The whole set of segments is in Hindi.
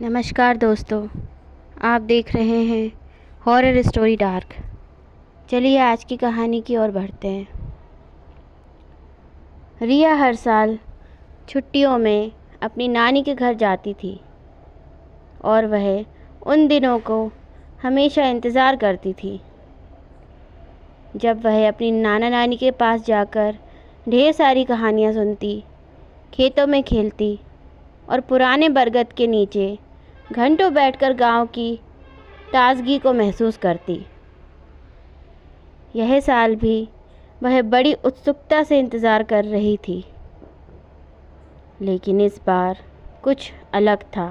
नमस्कार दोस्तों, आप देख रहे हैं हॉरर स्टोरी डार्क। चलिए आज की कहानी की ओर बढ़ते हैं। रिया हर साल छुट्टियों में अपनी नानी के घर जाती थी और वह उन दिनों को हमेशा इंतज़ार करती थी जब वह अपनी नाना नानी के पास जाकर ढेर सारी कहानियाँ सुनती, खेतों में खेलती और पुराने बरगद के नीचे घंटों बैठकर गांव की ताजगी को महसूस करती। यह साल भी वह बड़ी उत्सुकता से इंतज़ार कर रही थी, लेकिन इस बार कुछ अलग था।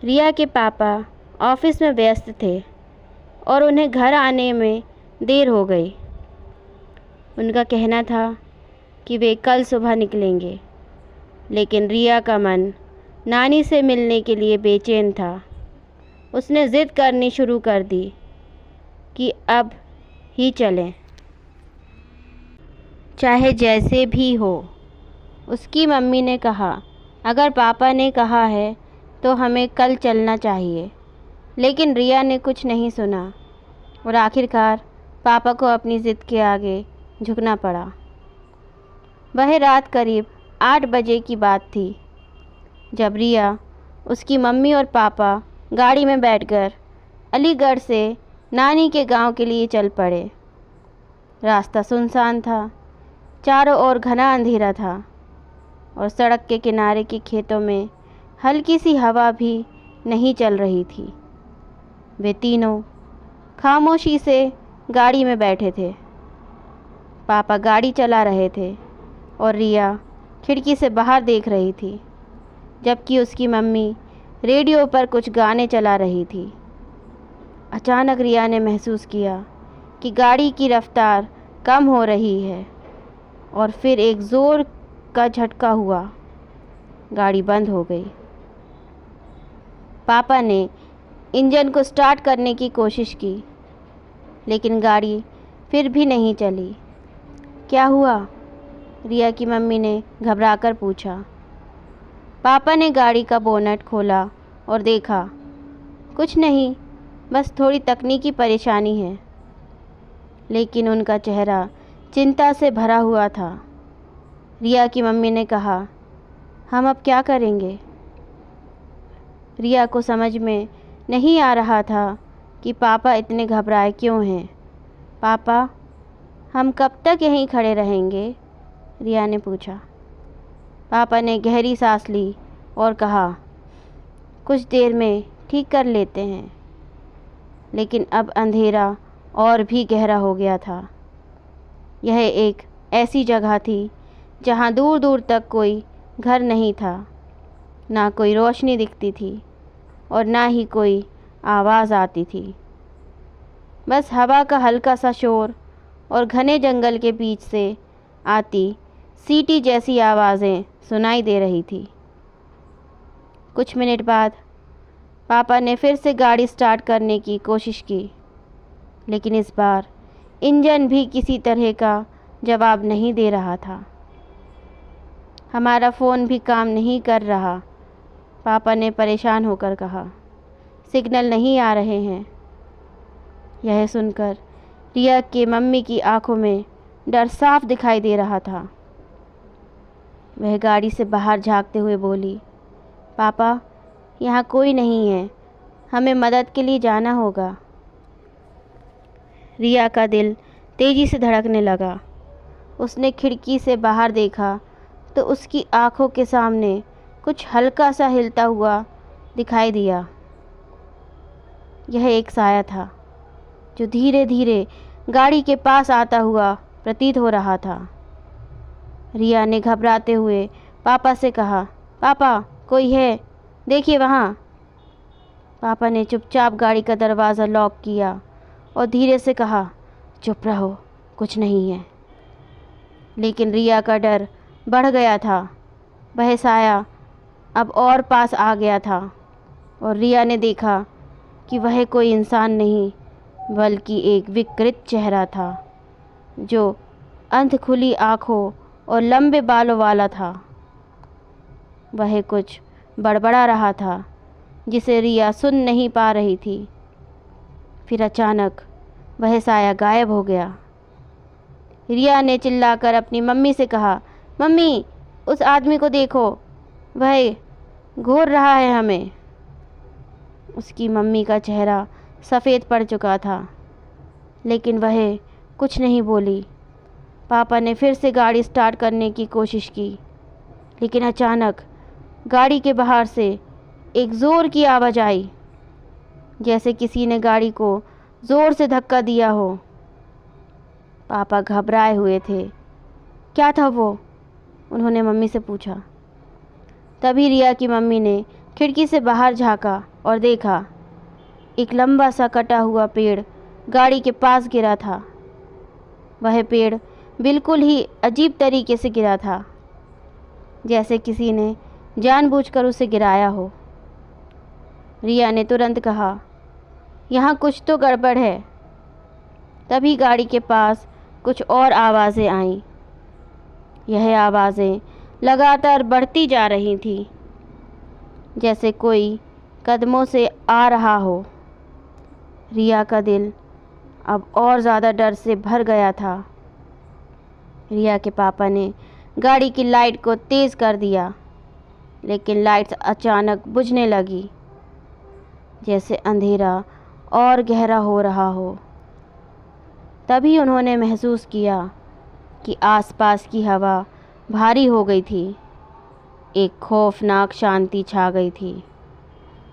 रिया के पापा ऑफिस में व्यस्त थे और उन्हें घर आने में देर हो गई। उनका कहना था कि वे कल सुबह निकलेंगे, लेकिन रिया का मन नानी से मिलने के लिए बेचैन था। उसने ज़िद करनी शुरू कर दी कि अब ही चलें, चाहे जैसे भी हो। उसकी मम्मी ने कहा, अगर पापा ने कहा है तो हमें कल चलना चाहिए। लेकिन रिया ने कुछ नहीं सुना और आखिरकार पापा को अपनी ज़िद के आगे झुकना पड़ा। वह रात करीब 8 बजे की बात थी जब रिया, उसकी मम्मी और पापा गाड़ी में बैठकर अलीगढ़ से नानी के गांव के लिए चल पड़े। रास्ता सुनसान था, चारों ओर घना अंधेरा था और सड़क के किनारे के खेतों में हल्की सी हवा भी नहीं चल रही थी। वे तीनों खामोशी से गाड़ी में बैठे थे। पापा गाड़ी चला रहे थे और रिया खिड़की से बाहर देख रही थी, जबकि उसकी मम्मी रेडियो पर कुछ गाने चला रही थी। अचानक रिया ने महसूस किया कि गाड़ी की रफ्तार कम हो रही है और फिर एक ज़ोर का झटका हुआ। गाड़ी बंद हो गई। पापा ने इंजन को स्टार्ट करने की कोशिश की, लेकिन गाड़ी फिर भी नहीं चली। क्या हुआ? रिया की मम्मी ने घबराकर पूछा। पापा ने गाड़ी का बोनट खोला और देखा, कुछ नहीं, बस थोड़ी तकनीकी परेशानी है। लेकिन उनका चेहरा चिंता से भरा हुआ था। रिया की मम्मी ने कहा, हम अब क्या करेंगे? रिया को समझ में नहीं आ रहा था कि पापा इतने घबराए क्यों हैं। पापा, हम कब तक यहीं खड़े रहेंगे? रिया ने पूछा। पापा ने गहरी सांस ली और कहा, कुछ देर में ठीक कर लेते हैं। लेकिन अब अंधेरा और भी गहरा हो गया था। यह एक ऐसी जगह थी जहां दूर दूर तक कोई घर नहीं था, ना कोई रोशनी दिखती थी और ना ही कोई आवाज़ आती थी। बस हवा का हल्का सा शोर और घने जंगल के बीच से आती सीटी जैसी आवाज़ें सुनाई दे रही थी। कुछ मिनट बाद पापा ने फिर से गाड़ी स्टार्ट करने की कोशिश की, लेकिन इस बार इंजन भी किसी तरह का जवाब नहीं दे रहा था। हमारा फ़ोन भी काम नहीं कर रहा, पापा ने परेशान होकर कहा। सिग्नल नहीं आ रहे हैं। यह सुनकर रिया के मम्मी की आंखों में डर साफ दिखाई दे रहा था। वह गाड़ी से बाहर झांकते हुए बोली, पापा, यहाँ कोई नहीं है, हमें मदद के लिए जाना होगा। रिया का दिल तेज़ी से धड़कने लगा। उसने खिड़की से बाहर देखा तो उसकी आंखों के सामने कुछ हल्का सा हिलता हुआ दिखाई दिया। यह एक साया था जो धीरे धीरे गाड़ी के पास आता हुआ प्रतीत हो रहा था। रिया ने घबराते हुए पापा से कहा, पापा, कोई है, देखिए वहाँ। पापा ने चुपचाप गाड़ी का दरवाज़ा लॉक किया और धीरे से कहा, चुप रहो, कुछ नहीं है। लेकिन रिया का डर बढ़ गया था। वह साया अब और पास आ गया था और रिया ने देखा कि वह कोई इंसान नहीं बल्कि एक विकृत चेहरा था जो अंध खुली आँखों और लंबे बालों वाला था। वह कुछ बड़बड़ा रहा था, जिसे रिया सुन नहीं पा रही थी। फिर अचानक वह साया गायब हो गया। रिया ने चिल्लाकर अपनी मम्मी से कहा, मम्मी, उस आदमी को देखो, वह घूर रहा है हमें। उसकी मम्मी का चेहरा सफ़ेद पड़ चुका था, लेकिन वह कुछ नहीं बोली। पापा ने फिर से गाड़ी स्टार्ट करने की कोशिश की, लेकिन अचानक गाड़ी के बाहर से एक ज़ोर की आवाज़ आई, जैसे किसी ने गाड़ी को ज़ोर से धक्का दिया हो। पापा घबराए हुए थे। क्या था वो? उन्होंने मम्मी से पूछा। तभी रिया की मम्मी ने खिड़की से बाहर झांका और देखा, एक लंबा सा कटा हुआ पेड़ गाड़ी के पास गिरा था। वह पेड़ बिल्कुल ही अजीब तरीके से गिरा था, जैसे किसी ने जानबूझकर उसे गिराया हो। रिया ने तुरंत कहा, यहाँ कुछ तो गड़बड़ है। तभी गाड़ी के पास कुछ और आवाज़ें आईं। यह आवाज़ें लगातार बढ़ती जा रही थीं, जैसे कोई कदमों से आ रहा हो। रिया का दिल अब और ज़्यादा डर से भर गया था। रिया के पापा ने गाड़ी की लाइट को तेज़ कर दिया, लेकिन लाइट्स अचानक बुझने लगी, जैसे अंधेरा और गहरा हो रहा हो। तभी उन्होंने महसूस किया कि आसपास की हवा भारी हो गई थी। एक खौफनाक शांति छा गई थी।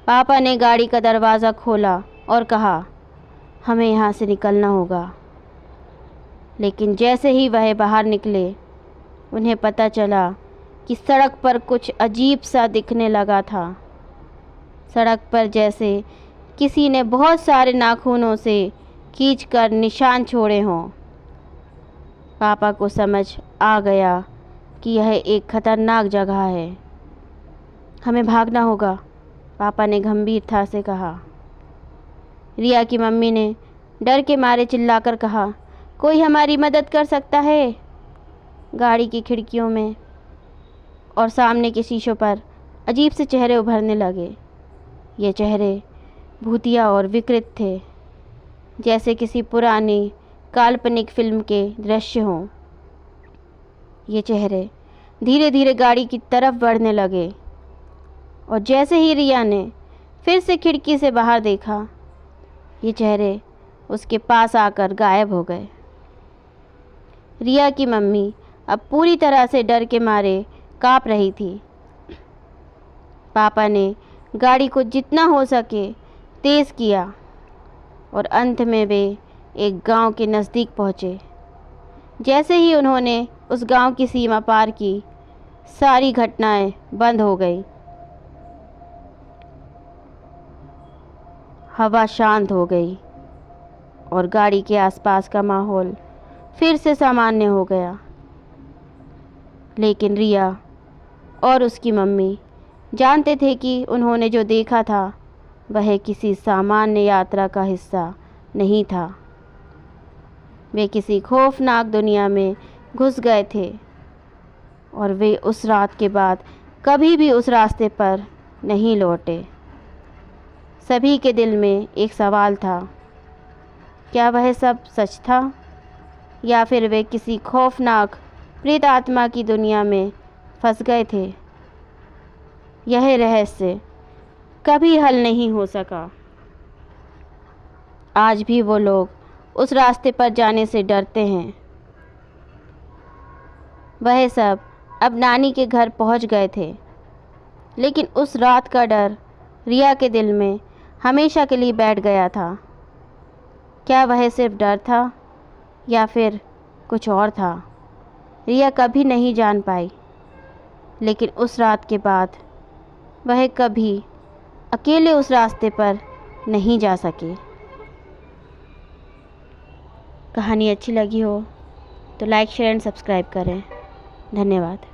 पापा ने गाड़ी का दरवाज़ा खोला और कहा, हमें यहाँ से निकलना होगा। लेकिन जैसे ही वह बाहर निकले, उन्हें पता चला कि सड़क पर कुछ अजीब सा दिखने लगा था। सड़क पर जैसे किसी ने बहुत सारे नाखूनों से खींचकर निशान छोड़े हों। पापा को समझ आ गया कि यह एक खतरनाक जगह है। हमें भागना होगा, पापा ने गंभीरता से कहा। रिया की मम्मी ने डर के मारे चिल्लाकर कहा, कोई हमारी मदद कर सकता है? गाड़ी की खिड़कियों में और सामने के शीशों पर अजीब से चेहरे उभरने लगे। ये चेहरे भूतिया और विकृत थे, जैसे किसी पुरानी काल्पनिक फिल्म के दृश्य हों। ये चेहरे धीरे धीरे गाड़ी की तरफ बढ़ने लगे, और जैसे ही रिया ने फिर से खिड़की से बाहर देखा, ये चेहरे उसके पास आकर गायब हो गए। रिया की मम्मी अब पूरी तरह से डर के मारे काँप रही थी। पापा ने गाड़ी को जितना हो सके तेज़ किया, और अंत में वे एक गांव के नज़दीक पहुँचे। जैसे ही उन्होंने उस गांव की सीमा पार की, सारी घटनाएं बंद हो गई। हवा शांत हो गई और गाड़ी के आसपास का माहौल फिर से सामान्य हो गया। लेकिन रिया और उसकी मम्मी जानते थे कि उन्होंने जो देखा था वह किसी सामान्य यात्रा का हिस्सा नहीं था। वे किसी खौफनाक दुनिया में घुस गए थे, और वे उस रात के बाद कभी भी उस रास्ते पर नहीं लौटे। सभी के दिल में एक सवाल था, क्या वह सब सच था, या फिर वे किसी खौफनाक प्रेत आत्मा की दुनिया में फंस गए थे? यह रहस्य कभी हल नहीं हो सका। आज भी वो लोग उस रास्ते पर जाने से डरते हैं। वह सब अब नानी के घर पहुंच गए थे, लेकिन उस रात का डर रिया के दिल में हमेशा के लिए बैठ गया था। क्या वह सिर्फ डर था, या फिर कुछ और था? रिया कभी नहीं जान पाई, लेकिन उस रात के बाद वह कभी अकेले उस रास्ते पर नहीं जा सके। कहानी अच्छी लगी हो तो लाइक, शेयर एंड सब्सक्राइब करें। धन्यवाद।